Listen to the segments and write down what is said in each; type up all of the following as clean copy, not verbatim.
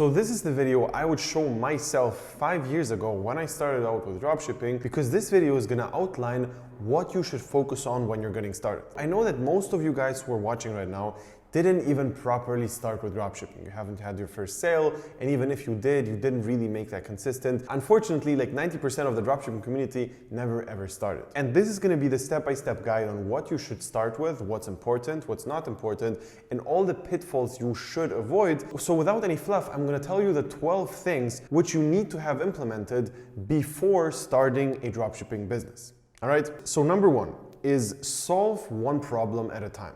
So this is the video I would show myself 5 years ago when I started out with dropshipping, because this video is gonna outline what you should focus on when you're getting started. I know that most of you guys who are watching right now didn't even properly start with dropshipping. You haven't had your first sale, and even if you did, you didn't really make that consistent. Unfortunately, like 90% of the dropshipping community never ever started. And this is gonna be the step-by-step guide on what you should start with, what's important, what's not important, and all the pitfalls you should avoid. So without any fluff, I'm gonna tell you the 12 things which you need to have implemented before starting a dropshipping business. All right, so number one is solve one problem at a time.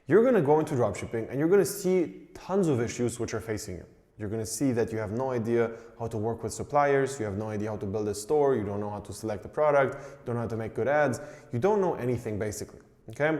You're gonna go into dropshipping and you're gonna see tons of issues which are facing you. You're gonna see that you have no idea how to work with suppliers, you have no idea how to build a store, you don't know how to select a product, you don't know how to make good ads, you don't know anything basically, okay?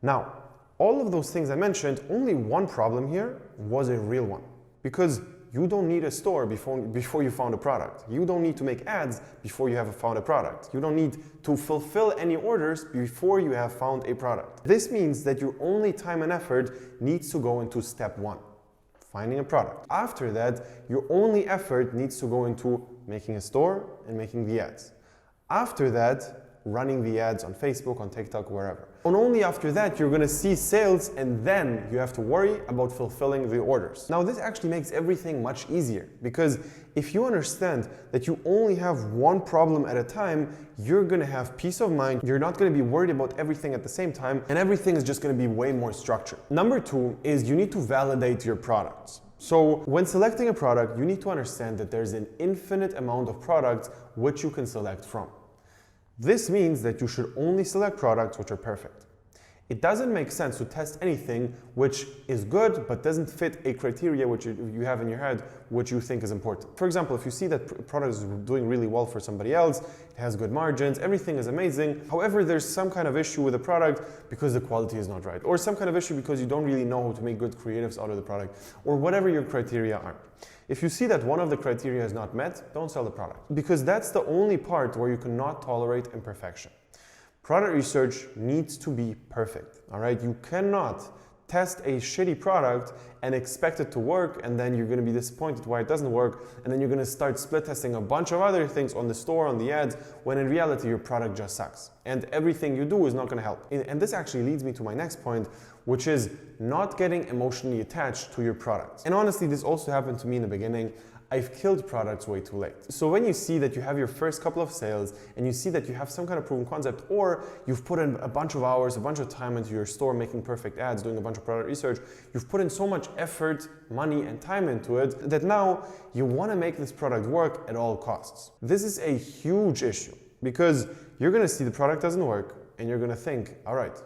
Now, all of those things I mentioned, only one problem here was a real one, because you don't need a store before you found a product. You don't need to make ads before you have found a product. You don't need to fulfill any orders before you have found a product. This means that your only time and effort needs to go into step one, finding a product. After that, your only effort needs to go into making a store and making the ads. After that, running the ads on Facebook, on TikTok, wherever. And only after that you're gonna see sales, and then you have to worry about fulfilling the orders. Now this actually makes everything much easier, because if you understand that you only have one problem at a time, you're gonna have peace of mind, you're not gonna be worried about everything at the same time, and everything is just gonna be way more structured. Number two is you need to validate your products. So when selecting a product, you need to understand that there's an infinite amount of products which you can select from. This means that you should only select products which are perfect. It doesn't make sense to test anything which is good but doesn't fit a criteria which you have in your head which you think is important. For example, if you see that product is doing really well for somebody else, it has good margins, everything is amazing, however there's some kind of issue with the product because the quality is not right, or some kind of issue because you don't really know how to make good creatives out of the product, or whatever your criteria are. If you see that one of the criteria is not met, don't sell the product, because that's the only part where you cannot tolerate imperfection. Product research needs to be perfect, all right? You cannot test a shitty product and expect it to work, and then you're gonna be disappointed why it doesn't work, and then you're gonna start split testing a bunch of other things on the store, on the ads, when in reality your product just sucks. And everything you do is not gonna help. And this actually leads me to my next point, which is not getting emotionally attached to your product. And honestly, this also happened to me in the beginning. I've killed products way too late. So when you see that you have your first couple of sales and you see that you have some kind of proven concept, or you've put in a bunch of hours, a bunch of time into your store making perfect ads, doing a bunch of product research, you've put in so much effort, money, and time into it that now you want to make this product work at all costs. This is a huge issue, because you're going to see the product doesn't work and you're going to think, all right,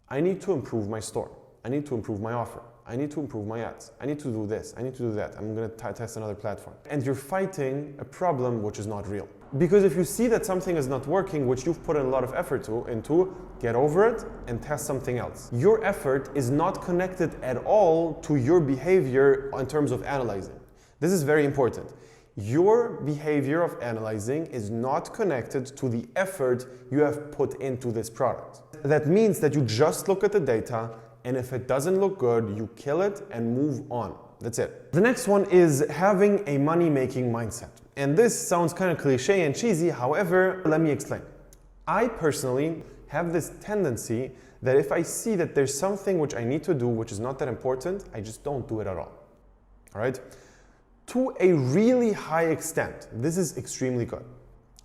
I need to improve my store. I need to improve my offer. I need to improve my ads. I need to do this. I need to do that. I'm going to test another platform. And you're fighting a problem which is not real. Because if you see that something is not working, which you've put in a lot of effort into, get over it and test something else. Your effort is not connected at all to your behavior in terms of analyzing. This is very important. Your behavior of analyzing is not connected to the effort you have put into this product. That means that you just look at the data, and if it doesn't look good, you kill it and move on. That's it. The next one is having a money-making mindset. And this sounds kind of cliche and cheesy, however, let me explain. I personally have this tendency that if I see that there's something which I need to do which is not that important, I just don't do it at all. All right? To a really high extent, this is extremely good.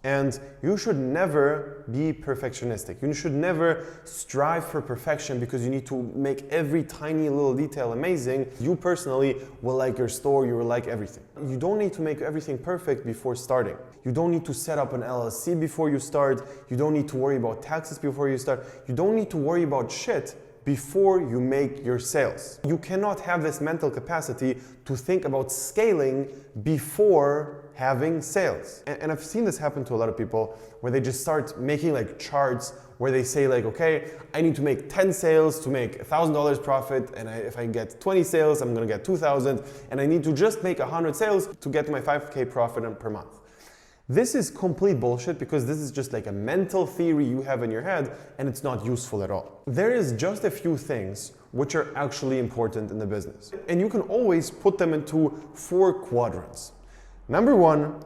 And you should never be perfectionistic. You should never strive for perfection because you need to make every tiny little detail amazing. You personally will like your store, you will like everything. You don't need to make everything perfect before starting. You don't need to set up an LLC before you start. You don't need to worry about taxes before you start. You don't need to worry about shit before you make your sales. You cannot have this mental capacity to think about scaling before having sales. And I've seen this happen to a lot of people where they just start making like charts where they say like, okay, I need to make 10 sales to make $1,000 profit, and if I get 20 sales, I'm gonna get 2,000, and I need to just make 100 sales to get my 5K profit per month. This is complete bullshit because this is just like a mental theory you have in your head and it's not useful at all. There is just a few things which are actually important in the business. And you can always put them into 4 quadrants. Number 1,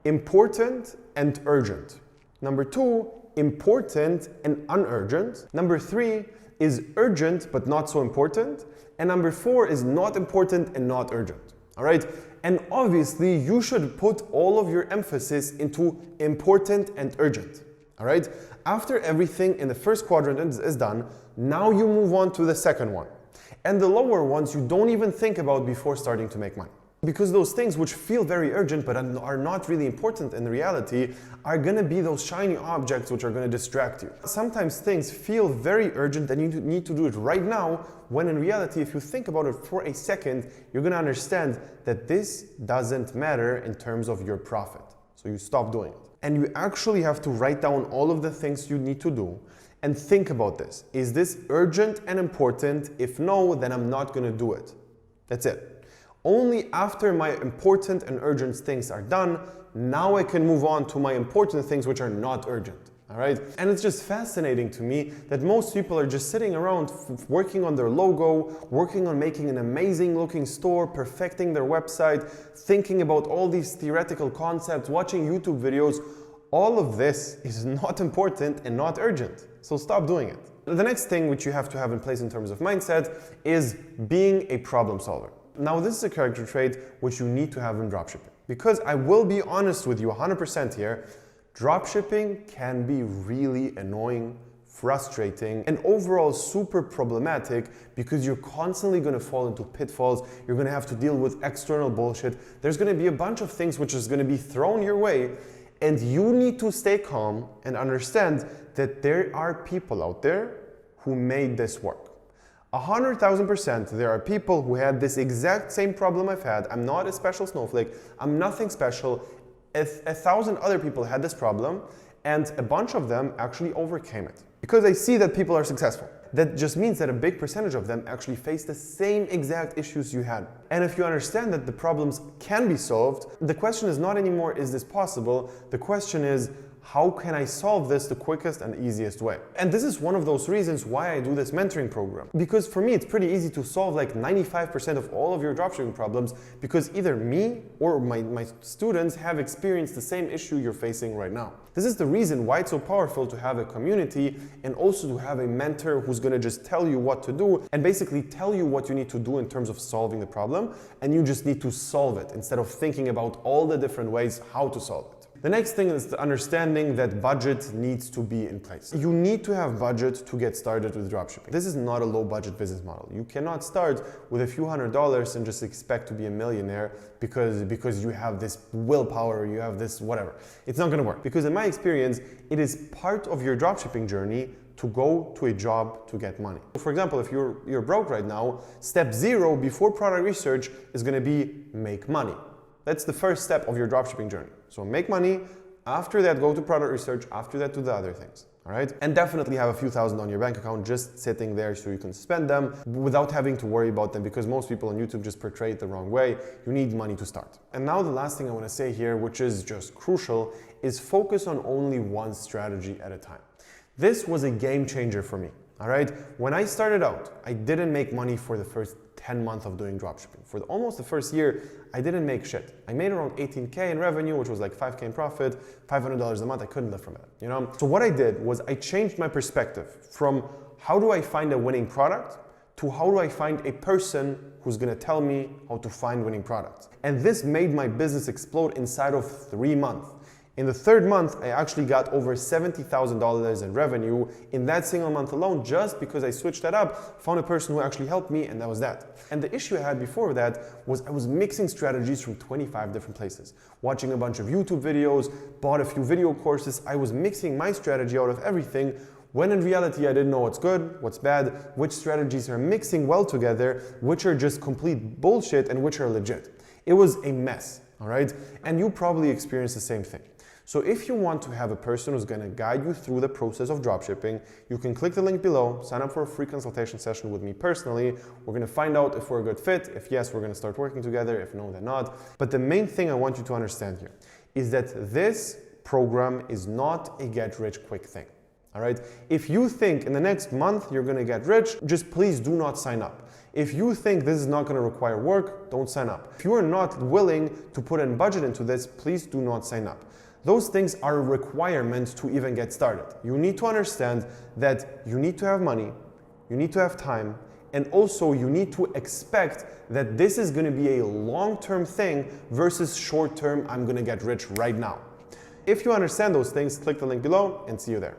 important and urgent. Number 2, important and unurgent. Number 3 is urgent but not so important. And number 4 is not important and not urgent. All right? And obviously you should put all of your emphasis into important and urgent. All right? After everything in the first quadrant is done, now you move on to the second one. And the lower ones you don't even think about before starting to make money. Because those things which feel very urgent but are not really important in reality are going to be those shiny objects which are going to distract you. Sometimes things feel very urgent and you need to do it right now, when in reality, if you think about it for a second, you're going to understand that this doesn't matter in terms of your profit. So you stop doing it. And you actually have to write down all of the things you need to do and think about this. Is this urgent and important? If no, then I'm not going to do it. That's it. Only after my important and urgent things are done, now I can move on to my important things which are not urgent. All right? And it's just fascinating to me that most people are just sitting around working on their logo, working on making an amazing looking store, perfecting their website, thinking about all these theoretical concepts, watching YouTube videos. All of this is not important and not urgent. So stop doing it. The next thing which you have to have in place in terms of mindset is being a problem solver. Now, this is a character trait which you need to have in dropshipping. Because I will be honest with you 100% here, dropshipping can be really annoying, frustrating, and overall super problematic because you're constantly going to fall into pitfalls. You're going to have to deal with external bullshit. There's going to be a bunch of things which is going to be thrown your way, and you need to stay calm and understand that there are people out there who made this work. 100,000%, there are people who had this exact same problem I've had. I'm not a special snowflake. I'm nothing special. 1,000 other people had this problem, and a bunch of them actually overcame it. Because I see that people are successful. That just means that a big percentage of them actually face the same exact issues you had. And if you understand that the problems can be solved, the question is not anymore, is this possible? The question is, how can I solve this the quickest and easiest way? And this is one of those reasons why I do this mentoring program. Because for me, it's pretty easy to solve like 95% of all of your dropshipping problems because either me or my students have experienced the same issue you're facing right now. This is the reason why it's so powerful to have a community and also to have a mentor who's going to just tell you what to do and basically tell you what you need to do in terms of solving the problem, and you just need to solve it instead of thinking about all the different ways how to solve it. The next thing is the understanding that budget needs to be in place. You need to have budget to get started with dropshipping. This is not a low budget business model. You cannot start with a few $100s and just expect to be a millionaire because you have this willpower, you have this whatever. It's not going to work. Because in my experience, it is part of your dropshipping journey to go to a job to get money. For example, if you're broke right now, step 0 before product research is going to be make money. That's the first step of your dropshipping journey. So make money, after that go to product research, after that do the other things, all right? And definitely have a few thousand on your bank account just sitting there so you can spend them without having to worry about them, because most people on YouTube just portray it the wrong way. You need money to start. And now the last thing I want to say here, which is just crucial, is focus on only one strategy at a time. This was a game changer for me, all right? When I started out, I didn't make money for the first 10 months of doing dropshipping. For almost the first year, I didn't make shit. I made around 18K in revenue, which was like 5K in profit, $500 a month. I couldn't live from it, you know? So what I did was I changed my perspective from how do I find a winning product to how do I find a person who's gonna tell me how to find winning products. And this made my business explode inside of 3 months. In the 3rd month, I actually got over $70,000 in revenue in that single month alone, just because I switched that up, found a person who actually helped me, and that was that. And the issue I had before that was I was mixing strategies from 25 different places. Watching a bunch of YouTube videos, bought a few video courses. I was mixing my strategy out of everything, when in reality I didn't know what's good, what's bad, which strategies are mixing well together, which are just complete bullshit, and which are legit. It was a mess, all right? And you probably experienced the same thing. So if you want to have a person who's going to guide you through the process of dropshipping, you can click the link below, sign up for a free consultation session with me personally. We're going to find out if we're a good fit. If yes, we're going to start working together. If no, then not. But the main thing I want you to understand here is that this program is not a get-rich-quick thing. All right? If you think in the next month you're gonna get rich, just please do not sign up. If you think this is not gonna require work, don't sign up. If you are not willing to put in budget into this, please do not sign up. Those things are requirements to even get started. You need to understand that you need to have money, you need to have time, and also you need to expect that this is gonna be a long-term thing versus short-term, I'm gonna get rich right now. If you understand those things, click the link below and see you there.